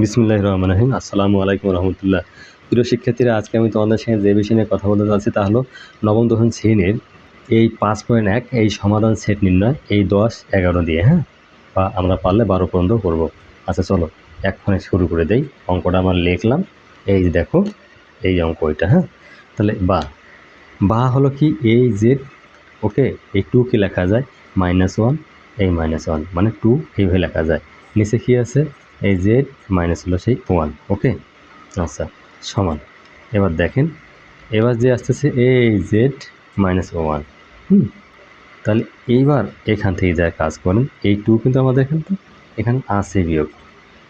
বিসমিল্লাহির রহমানির রহিম। আসসালামু আলাইকুম রহমতুল্লাহ। প্রিয় শিক্ষার্থীরা, আজকে আমি তোমাদের সঙ্গে যে বিষয় নিয়ে কথা বলতে যাচ্ছি তা হলো নবম দশম শ্রেণীর এই 5.1 এই সমাধান সেট নির্ণয়, এই 10, 11 দিয়ে, হ্যাঁ, বা আমরা পারলে 12 পর্যন্ত করব। আচ্ছা চলো এক্ষণে শুরু করে দেই। অঙ্কটা আমার লিখলাম, এই যে দেখো এই অঙ্ক এটা, হ্যাঁ। তাহলে বা হলো কি এই জেড, ওকে। এই 2 কি লেখা যায় -1, এই -1 মানে 2 এইভাবে লেখা যায়। নিচে কি আছে এই জেড মাইনাস হলো সেই 1, ওকে। আচ্ছা সমান, এবার দেখেন, এবার যে আসতেছে এই জেড -1, তাহলে এইবার এখান থেকে যা কাজ করেন, এই 2 কিন্তু আমাদের এখানে আছে বিয়োগ,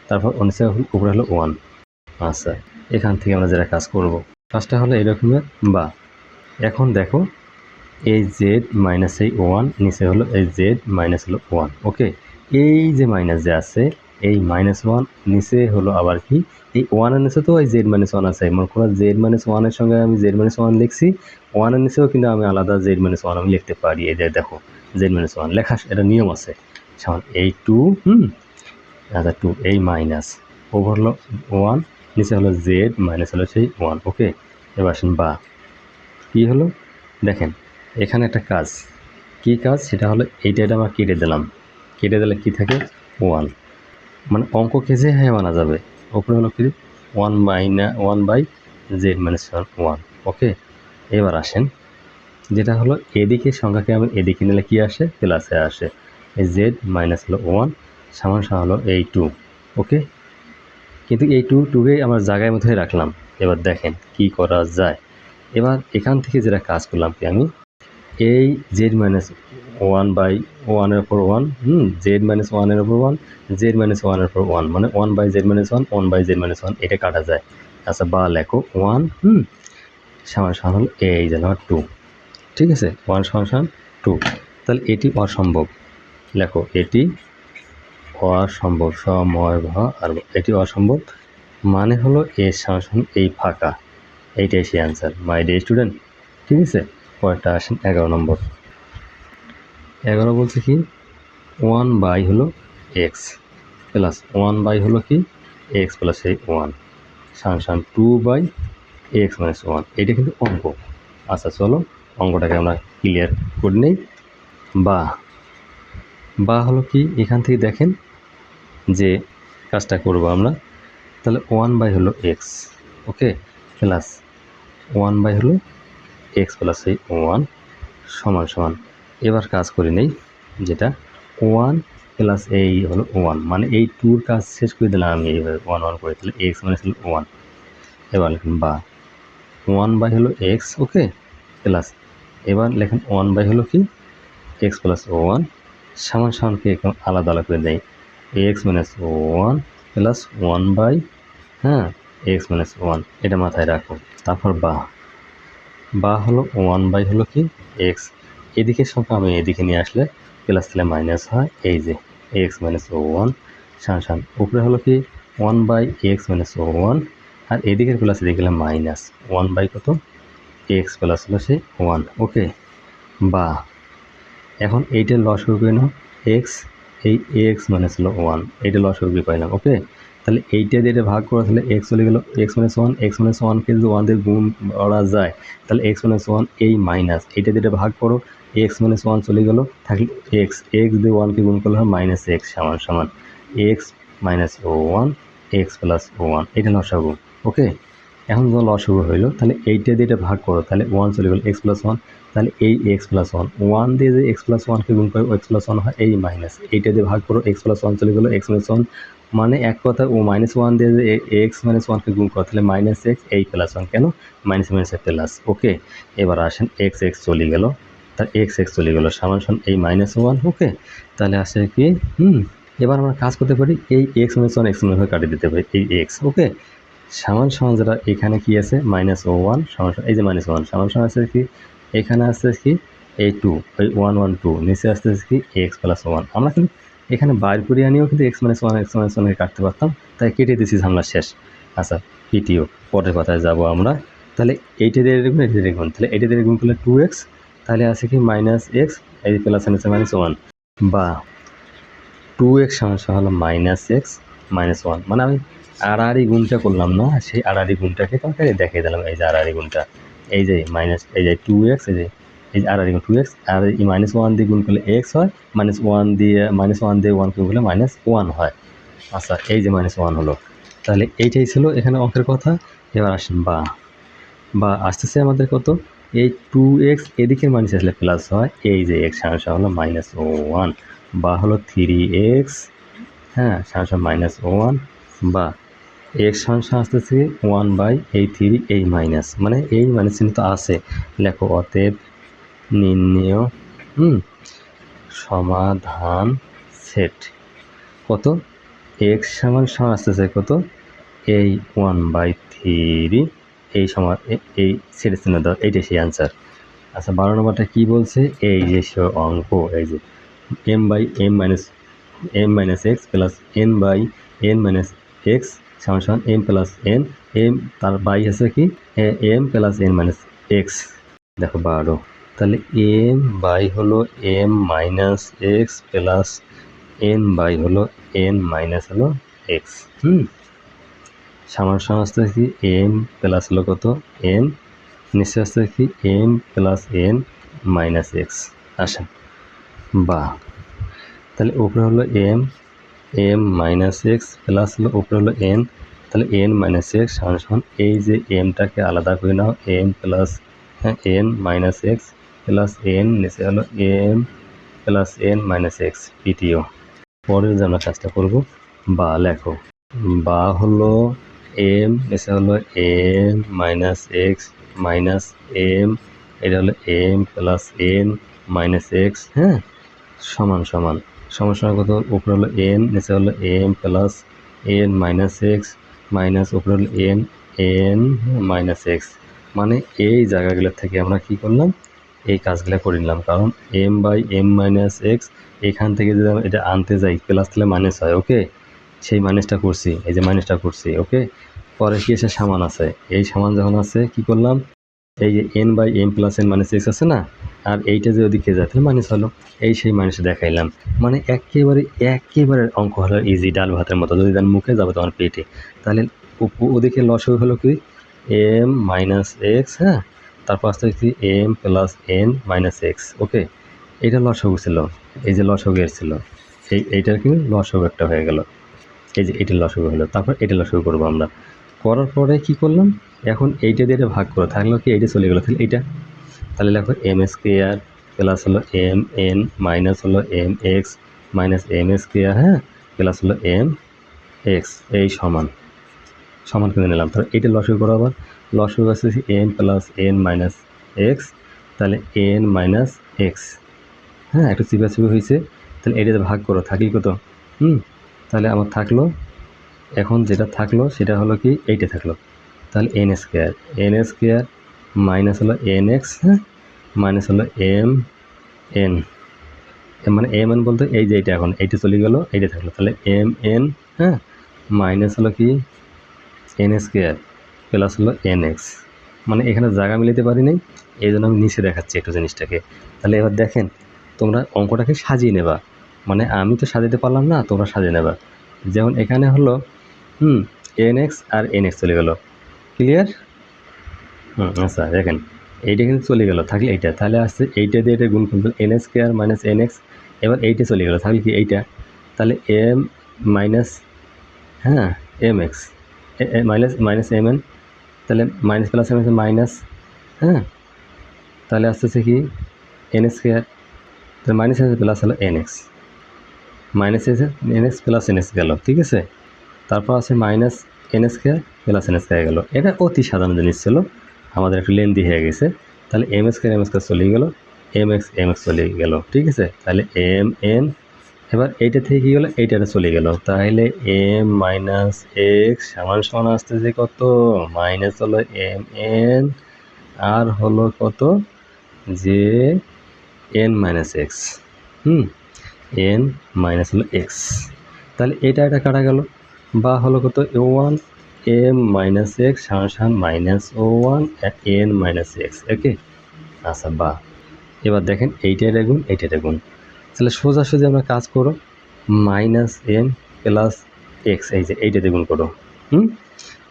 তারপর নিচে উপরে হলো 1। আচ্ছা এখান থেকে আমরা যেটা কাজ করব, কাজটা হলো এরকমের। বা এখন দেখো এই জেড মাইনাস এই 1, নিচে হলো এই জেড মাইনাস হলো 1, ওকে। এই যে মাইনাস যে আছে এই -1, নিচে হলো আবার কি এই 1 এর নিচে তো এই জেড -1 আছে, মনে করো জেড -1 এর সঙ্গে আমি জেড -1 লিখছি, 1 এর নিচেও কিন্তু আমি আলাদা জেড -1 আমি লিখতে পারি। এই যে দেখো জেড -1 লেখা, এটা নিয়ম আছে। সমান এই 2, আচ্ছা 2 এই মাইনাস ওভার হলো 1, নিচে হলো জেড মাইনাস হলো সেই 1, ওকে। এবার আসেন বা কি হলো, দেখেন এখানে একটা কাজ, কি কাজ সেটা হলো এইটা আমরা কেটে দিলাম, কেটে দিলে কি থাকে 1, মানে অঙ্ককে যে হ্যাঁ মানা যাবে। ওপরে হলো কি 1 বাই জেড -1, ওকে। এবার আসেন, যেটা হলো এদিকে সংখ্যাকে আমি এদিকে নিলে কি আসে প্লাসে আসে, এই জেড মাইনাস হলো 1 সমান হলো এই 2, ওকে। কিন্তু এই 2কে আমার জায়গায় মধ্যে রাখলাম। এবার দেখেন কি করা যায়। এবার এখান থেকে যেটা কাজ করলাম কি আমি এই জেড -1 বাই 1 এর উপর 1, জেড -1 এর উপর 1, জেড -1 এর উপর 1, মানে 1 বাই জেড -1, 1 বাই জেড -1, এটা কাটা যায়। আচ্ছা বা লেখো 1 সমান হলো এই যে 2, ঠিক আছে। 1 সমান 2, তাহলে এটি অসম্ভব। লেখো এটি অসম্ভব, সময় ভা আর এটি অসম্ভব, মানে হলো এর সমান এই ফাঁকা, এইটাই সেই অ্যান্সার মাই ডিয়ার স্টুডেন্ট, ঠিক আছে। পরেরটা আসেন 11 নম্বর। 11 বলছে কি 1 বাই হলো এক্স প্লাস 1 বাই হলো কি এক্স প্লাস এই 1 সমান 2 বাই এক্স মাইনাস 1, এটা কিন্তু অঙ্ক। আচ্ছা চলো অঙ্কটাকে আমরা ক্লিয়ার করে নেই। বা হলো কি এখান থেকে দেখেন যে কাজটা করব আমরা, তাহলে 1 বাই হলো এক্স, ওকে, প্লাস 1 বাই হলো এক্স প্লাস এই 1 সমান। এবার কাজ করে নেই, যেটা 1 প্লাস এই হলো 1, মানে এই 2-র কাজ শেষ করে দিলাম আমি এইভাবে 1 1 করে, তাহলে এক্স মানে হলো 1। এবার লিখুন বা 1 বাই হলো এক্স, ওকে, প্লাস এবার লেখেন 1 বাই হলো কি এক্স প্লাস 1 সমানকে একদম আলাদা করে দেয়, x minus 1 plus 1 by x minus 1, এটা মাথায় রাখো। তারপর বা হলো 1 বাই হলো কি এক্স, এদিকের সংখ্যা আমি এদিকে নিয়ে আসলে প্লাস তাহলে মাইনাস হয়, এই যে এক্স মাইনাস 1 সমান উপরে হলো কি 1 বাই এক্স মাইনাস 1, আর এদিকের প্লাস এদিকে গেলে মাইনাস 1 বাই কত এক্স প্লাস হলো সেই 1, ওকে। বা এখন এইটার লসাগু করে নাও এক্স, এই এক্স মাইনাস হলো 1, এইটা লসাগু করে পাইলাম, ওকে। তাহলে এইটা দিয়ে ভাগ করা, তাহলে এক্স চলে গেলো এক্স মাইনাস 1, এক্স মাইনাস 1কে যদি 1 দিয়ে গুণ করা যায় তাহলে এক্স মাইনাস 1 এই মাইনাস এইটা দিয়ে ভাগ করো, এক্স মাইনাস 1 চলে গেলো, থাকলে এক্স দিয়ে 1কে গুণ করলে হয় মাইনাস এক্স সমান এক্স মাইনাস 1 এক্স প্লাস 1, এটা লসাগু, ওকে। এখন যখন লসাগু হইলো তাহলে এইটা দিয়ে এটা ভাগ করো, তাহলে 1 চলে গেলো এক্স প্লাস 1, তাহলে এই এক্স প্লাস 1 দিয়ে যে এক্স প্লাস 1কে গুণ করে এক্স প্লাস 1 হয় এই মাইনাস, এইটা দিয়ে ভাগ করো, এক্স প্লাস 1 চলে গেলো এক্স মাইনাস 1, মানে এক কথা ও -1 দিয়ে যে এক্স মাইনাস 1কে গুণ করো তাহলে মাইনাস এক্স এই প্লাস 1, কেন মাইনাস মাইনাসে প্লাস, ওকে। এবার আসেন এক্স চলে গেল, তার এক্স চলে গেলো সমান এই -1, ওকে। তাহলে আসে কি এবার আমরা কাজ করতে পারি, এই এক্স মাইনাস 1 এক্স মাইনাস কাটিয়ে দিতে পারি, এই এক্স, ওকে। সমান যেটা এখানে কি আছে -1 সমান এই যে -1 সমান আছে কি এখানে আসছে কি এই 2, এই 1 1 2 নিচে আসতেছে কি এক্স প্লাস 1, আমরা কিন্তু এখানে বাইর করে আনিও কিন্তু এক্স মাইনাস 1 কাটতে পারতাম, তাই কেটে দিয়েছি, ঝামেলা শেষ। আচ্ছা পিটিও পরের কথায় যাব আমরা, তাহলে এইটা দিয়ে দেখুন, এটা দিয়ে দেখুন, তাহলে এটা দিয়ে গুণ করলে 2x, তাহলে আছে কি -x, এই প্লাস আছে -1, বা 2x সমান হলো -x -1, মানে আমি আড়াআড়ি গুণটা করলাম না, সেই আড়াআড়ি গুণটাকে তোমাকে দেখিয়ে দিলাম। এই যে আড়াআড়ি গুণটা, এই যে মাইনাস, এই যে 2x, এই যে আড়াআড়ি গুণ 2x, আর এই -1 দিয়ে গুণ করলে x হয়, -1 দিয়ে 1 গুণ করলে -1 হয়। আচ্ছা, এই যে -1 হলো। তাহলে এইটাই ছিল এখানে অঙ্কের কথা। এবার আসেন বা আসতেছে আমাদের কত, এই 2x এদিকের মাইনাস আসলে প্লাস হয়, এই যে x সমান হলো -1 বা হলো 3x, হ্যাঁ সমান -1 বা x সমান আসতেছে 1/3, এই মাইনাস মানে এই মাইনাস চিহ্ন তো আছে, লেখো অতএব নির্ণেয় সমাধান সেট কত, x সমান আসতেছে কত, এই 1/3, এই সমান এই সেটের চিহ্ন দাও, এইটাই সেই অ্যান্সার। আচ্ছা 12 নম্বরটা কী বলছে, এই যে অঙ্ক, এই যে m/m-x প্লাস n/n-x সমান m প্লাস n, m তার বাই আছে কি m plus n minus x। দেখো 12, তাহলে m বাই হলো m minus x plus n by হলো n মাইনাস হলো x, সমান আসতে কি m প্লাস হলো কত n, নিচে আসতে কি m plus n minus x। আসেন বা তাহলে উপরে হলো m মাইনাস এক্স প্লাস হলো উপরে হলো n, তাহলে n মাইনাস এক্স সমান এই যে mটাকে আলাদা করে নাও, m plus n minus x plus n, নিচে হলো m plus n minus x দ্বিতীয়। পরের যে আমরা কাজটা করবো, বা লেখো, বা হলো m, নিচে হলো m minus x minus m, এটা হলো m plus n minus x, হ্যাঁ সমান কত, উপরে হলো n, নিচে হলো m plus n minus x minus উপরে হলো n মাইনাস এক্স। মানে এই জায়গাগুলোর থেকে আমরা কি করলাম, এই কাজগুলো করে নিলাম, কারণ m/m মাইনাস এক্স এখান থেকে যদি আমরা এটা আনতে যাই প্লাস তাহলে মাইনাস হয়, ওকে সেই মাইনাসটা করছি, এই যে মাইনাসটা করছি, ওকে। পরে কি এসে সমান আছে, এই সমান যখন আছে কি করলাম, এই যে n/m plus n minus x আছে না, আর এইটা যে ওদিকে যায় তাহলে মাইনাস হলো, এই সেই মাইনাসটা দেখাইলাম। মানে একেবারে অঙ্ক হলো ইজি, ডাল ভাতের মতো, যদি তার মুখে যাবে তোমার পেটে। তাহলে ওদিকে লসাগু হলো কি m মাইনাস এক্স, হ্যাঁ তারপর আসতে হচ্ছে m plus n minus x, okay এটা লসাগু ছিল, এই যে লসাগু এর ছিল, এইটার কি লসাগু একটা হয়ে গেল, এই যে এটা লসাগু হলো, তারপর এটা লসাগু করবো আমরা। করার পরে কি করলাম, এখন এইটা দিয়ে এটা ভাগ করো, থাকলো কি এইটা চলে গেলো, তাহলে এইটা, তাহলে লেখো m স্কোয়ার প্লাস হলো m n মাইনাস হলো m x minus m square, হ্যাঁ প্লাস হলো m x, এই সমান করে নিলাম। তাহলে এইটা লসাগু করো, আবার লসাগু আছে m plus n minus x, তাহলে n মাইনাস x, হ্যাঁ একটু চিপাচিপি হয়েছে, তাহলে এইটাতে ভাগ করো, থাকি কত, তাহলে আমার থাকলো, এখন যেটা থাকলো সেটা হলো কি এইটা থাকলো, তাহলে n স্কোয়ার মাইনাস হলো nx, হ্যাঁ মাইনাস হলো m n, মানে m n বলতে এই যে এইটা, এখন এইটা চলে গেলো, এইটা থাকলো, তাহলে m n, হ্যাঁ মাইনাস হলো কি n স্কোয়ার প্লাস হলো nx, মানে এখানে জায়গা মিলাতে পারি নাই, এই জন্য আমি নিচে দেখাচ্ছি একটু জিনিসটাকে। তাহলে এবার দেখেন, তোমরা অঙ্কটাকে সাজিয়ে নেবা, মানে আমি তো সাজাতে পারলাম না, তোমরা সাজিয়ে নেবা। যেমন এখানে হলো nx আর nx চলে গেল, ক্লিয়ার, আচ্ছা দেখেন এইটা কিন্তু চলে গেল, থাকলে এইটা, তাহলে আসছে এইটা দিয়ে এটা গুণ করতে n স্কোয়ার মাইনাস nx, এবার এইটা চলে গেল, থাকলে কি এইটা, তাহলে m মাইনাস, হ্যাঁ mx মাইনাস mn, তাহলে মাইনাস প্লাস m মাইনাস, হ্যাঁ তাহলে আসতেছে কি n স্কোয়ার, তাহলে মাইনাস আছে প্লাস হলো nx, মাইনাস এসে nx প্লাস nx গেল, ঠিক আছে। তারপর আছে minus n square plus n square গেল, এটা অতি সাধারণ জিনিস ছিল, আমাদের একটু লেন্দি হয়ে গেছে। তাহলে m স্কোয়ার চলে গেল, mx চলে গেল, ঠিক আছে। তাহলে m n, এবার এইটা থেকে কী গেলো, এইটাটা চলে গেল, তাহলে m মাইনাস এক্স সমান আসতেছে কত, মাইনাস হলো m n আর হলো কত যে n minus x, n minus হলো এক্স, তাহলে এটা কাটা গেল, বা হলো কত ওয়ান m মাইনাস এক্স সমান minus one n minus x, okay আচ্ছা। বা এবার দেখেন এইটা গুণ এইটা গুণ, তাহলে সোজাসুজি আমরা কাজ করো, মাইনাস m প্লাস এক্স, এই যে এইটাতে গুণ করো,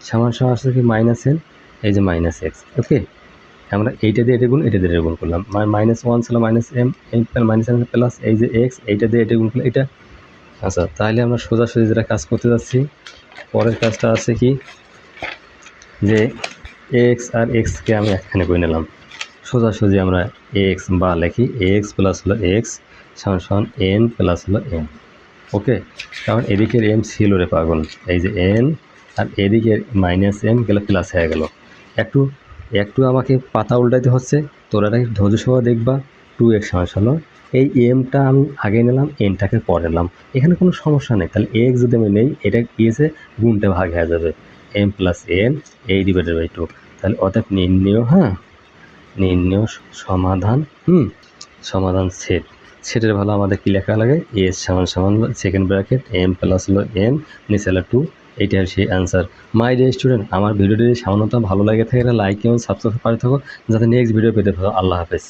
সমান সমান আসলে কি মাইনাস এন, এই যে মাইনাস এক্স। ওকে, আমরা এইটা দিয়ে এটা গুণ, এটা দিয়ে এটা গুণ করলাম, মাইনাস ওয়ান ছিল minus M, minus M plus এই যে এক্স, এইটা দিয়ে এটা গুণ করলাম এটা। আচ্ছা, তাহলে আমরা সোজাসুজি যেটা কাজ করতে যাচ্ছি, পরের কাজটা আছে কি, যে এক্স আর এক্সকে আমি একখানে করে নিলাম, সোজাসুজি আমরা এক্স বা লিখি এক্স প্লাস হলো এক্স সমান সমান এন প্লাস হলো এন। ওকে, কারণ এদিকের এম ছিল রে পাগল, এই যে এন, আর এদিকে মাইনাস এম গেলে প্লাস হয়ে গেল। একটু একটু আমাকে পাতা উল্টাইতে হচ্ছে, তোরা ধৈর্য সহ দেখবা। 2x সমান হলো, এই এমটা আমি আগে নিলাম, এনটাকে পরে নিলাম, এখানে কোনো সমস্যা নেই। তাহলে এক্স যদি আমি নেই, এটা গিয়েছে গুণটা ভাগ হয়ে যাবে, এম প্লাস এন এই ডিভাইডেড বাই 2। তাহলে অর্থাৎ নির্ণয়, নির্ণয় সমাধান, সমাধান সেট। সেটের ভালো আমাদের কী লেখা লাগে, এস সমান সমান সেকেন্ড ব্র্যাকেট এম প্লাস হলো এন নিচে হলো 2, এইটা সেই অ্যান্সার। মাই ডিয়ার স্টুডেন্ট, আমার ভিডিওটি যদি সামান্যতম ভালো লাগে থাকে, লাইক এবং সাবস্ক্রাইব করে থাকো, যাতে নেক্সট ভিডিও পেতে পারো। আল্লাহ হাফেজ।